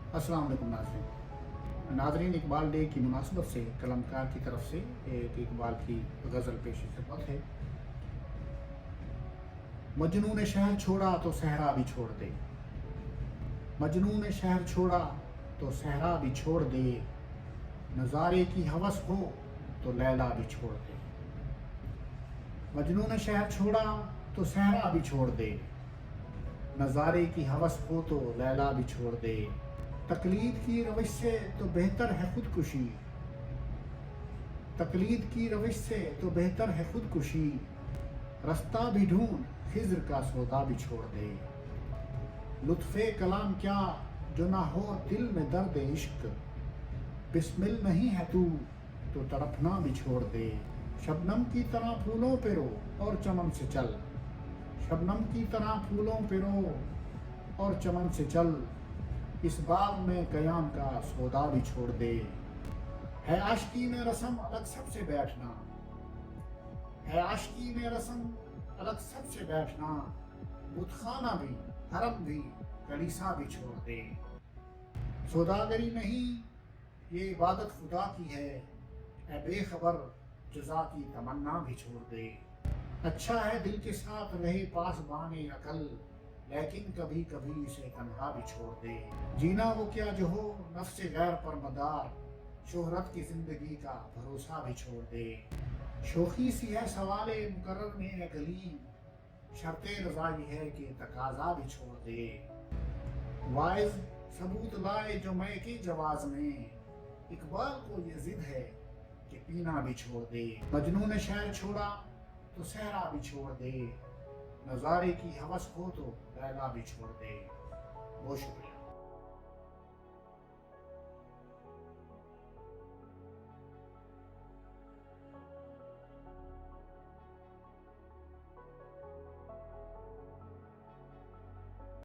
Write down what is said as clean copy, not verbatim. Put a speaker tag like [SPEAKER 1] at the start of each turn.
[SPEAKER 1] अस्सलाम वालेकुम नाज़रीन। नाज़रीन, इकबाल डे की मुनासबत से कलमकार की तरफ से एक इकबाल की गज़ल पेश खिदमत है। मजनू ने शहर छोड़ा तो सहरा भी छोड़ दे, मजनू ने शहर छोड़ा तो सहरा भी छोड़ दे, नज़ारे की हवस हो तो लैला भी छोड़ दे। मजनू ने शहर छोड़ा तो सहरा भी छोड़ दे, नज़ारे की हवस हो तो लैला भी छोड़ दे। तकलीद की रविश से तो बेहतर है खुदकुशी, तकलीद की रविश से तो बेहतर है खुदकुशी, रास्ता भी ढूंढ खिज्र का सौदा भी छोड़ दे। लुत्फ़े कलाम क्या जो ना हो दिल में दर्द इश्क, बिस्मिल नहीं है तू तो तड़पना भी छोड़ दे। शबनम की तरह फूलों पे रो और चमन से चल, शबनम की तरह फूलों पे रो और चमन से चल, इस बाग में कयाम का सौदा भी छोड़ दे। है आशिकी में रस्म अलग सबसे बैठना, है आशिकी में रस्म अलग सबसे बैठना, बुतखाना भी हरम भी कलीसा भी छोड़ दे। सौदागरी नहीं ये इबादत खुदा की है, ऐ बेखबर जज़ा की तमन्ना भी छोड़ दे। अच्छा है दिल के साथ रहे पासबाने अकल, लेकिन कभी कभी इसे तन्हा भी छोड़ दे। जीना वो क्या जो हो नफ्स गैर पर मदार, शोहरत की जिंदगी का भरोसा भी छोड़ दे। शोखी सी है सवाले मुकर्रर में है गलीम, शर्ते रज़ा ये है कि तकाजा भी छोड़ दे। वाइज सबूत लाए जो मैं के जवाज में, इकबाल को ये जिद है कि पीना भी छोड़ दे। मजनू ने शहर छोड़ा तो सहरा भी छोड़ दे, नज़ारे की हवस हो तो लैला भी छोड़ दे। बहुत शुक्रिया।